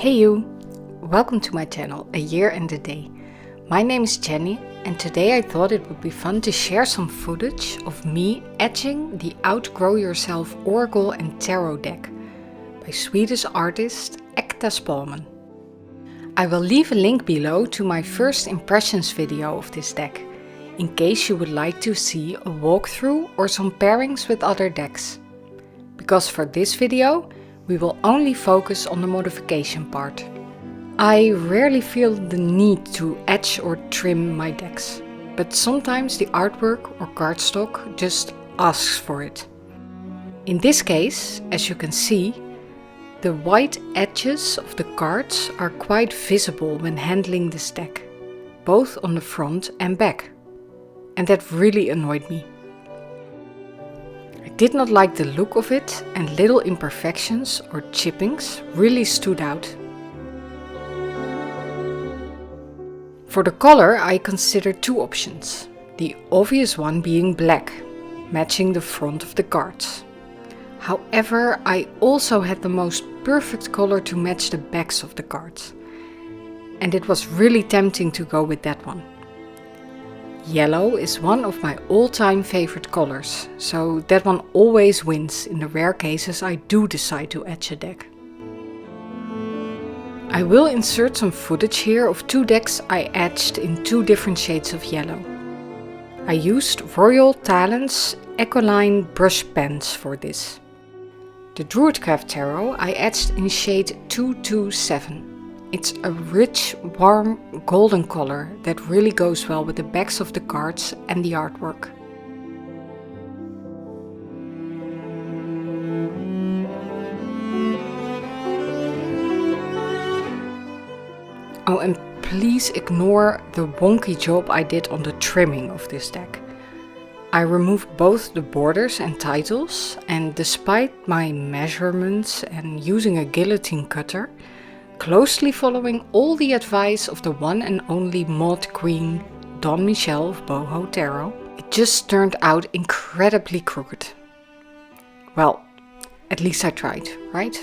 Hey you! Welcome to my channel, A Year and a Day. My name is Jenny and today I thought it would be fun to share some footage of me etching the Outgrow Yourself Oracle and Tarot deck by Swedish artist Äkta Spåman. I will leave a link below to my first impressions video of this deck, in case you would like to see a walkthrough or some pairings with other decks. Because for this video, we will only focus on the modification part. I rarely feel the need to etch or trim my decks, but sometimes the artwork or cardstock just asks for it. In this case, as you can see, the white edges of the cards are quite visible when handling this deck, both on the front and back, and that really annoyed me. I did not like the look of it, and little imperfections or chippings really stood out. For the color I considered two options, the obvious one being black, matching the front of the cards. However, I also had the most perfect color to match the backs of the cards, and it was really tempting to go with that one. Yellow is one of my all-time favorite colors, so that one always wins in the rare cases I do decide to etch a deck. I will insert some footage here of two decks I etched in two different shades of yellow. I used Royal Talent's Ecoline brush pens for this. The Druidcraft Tarot I etched in shade 227. It's a rich, warm, golden color that really goes well with the backs of the cards and the artwork. Oh, and please ignore the wonky job I did on the trimming of this deck. I removed both the borders and titles, and despite my measurements and using a guillotine cutter, closely following all the advice of the one and only mod queen Don Michelle of Boho Tarot, it just turned out incredibly crooked. Well, at least I tried, right?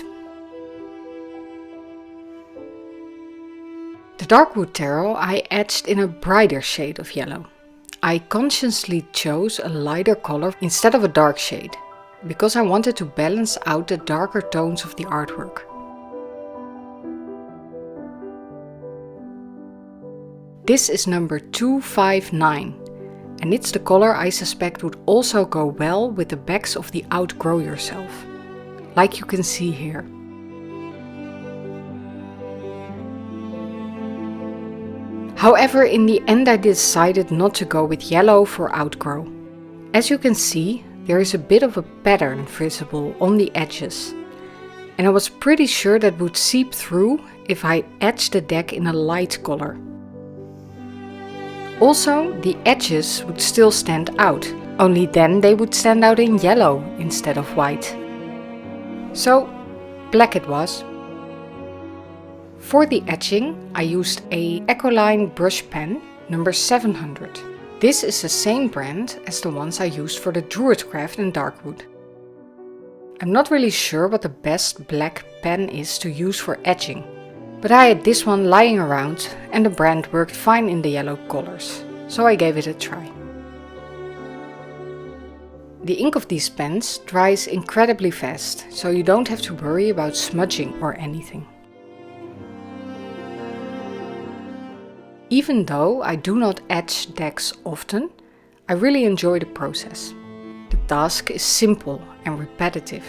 The Darkwood Tarot I etched in a brighter shade of yellow. I consciously chose a lighter color instead of a dark shade, because I wanted to balance out the darker tones of the artwork. This is number 259, and it's the color I suspect would also go well with the backs of the Outgrow Yourself, like you can see here. However, in the end I decided not to go with yellow for Outgrow. As you can see, there is a bit of a pattern visible on the edges, and I was pretty sure that would seep through if I etched the deck in a light color. Also, the edges would still stand out, only then they would stand out in yellow instead of white. So, black it was. For the etching, I used a Ecoline brush pen number 700. This is the same brand as the ones I used for the Druidcraft and Darkwood. I'm not really sure what the best black pen is to use for etching, but I had this one lying around and the brand worked fine in the yellow colors, so I gave it a try. The ink of these pens dries incredibly fast, so you don't have to worry about smudging or anything. Even though I do not etch decks often, I really enjoy the process. The task is simple and repetitive,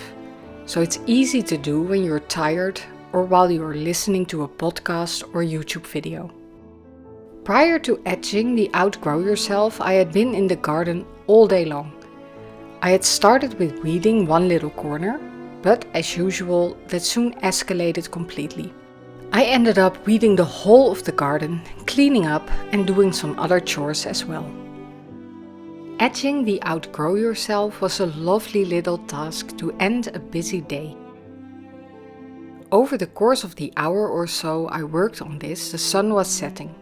so it's easy to do when you're tired or while you are listening to a podcast or YouTube video. Prior to etching the Outgrow Yourself, I had been in the garden all day long. I had started with weeding one little corner, but as usual, that soon escalated completely. I ended up weeding the whole of the garden, cleaning up and doing some other chores as well. Etching the Outgrow Yourself was a lovely little task to end a busy day. Over the course of the hour or so I worked on this, the sun was setting,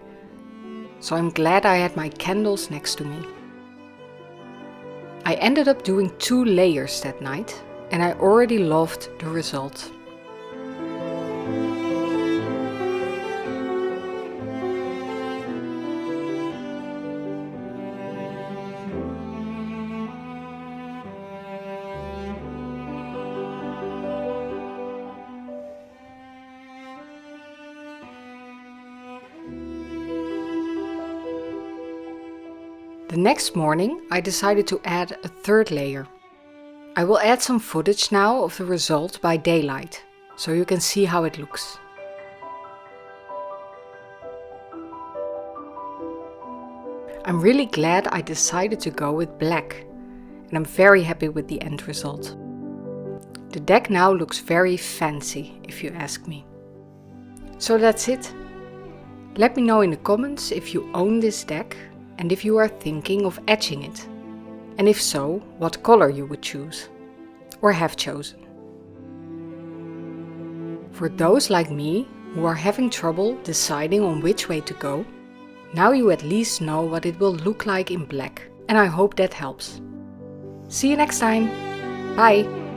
so I'm glad I had my candles next to me. I ended up doing 2 layers that night, and I already loved the result. The next morning I decided to add a third layer. I will add some footage now of the result by daylight, so you can see how it looks. I'm really glad I decided to go with black, and I'm very happy with the end result. The deck now looks very fancy, if you ask me. So that's it. Let me know in the comments if you own this deck and if you are thinking of etching it. And if so, what color you would choose or have chosen. For those like me who are having trouble deciding on which way to go, now you at least know what it will look like in black, and I hope that helps. See you next time. Bye!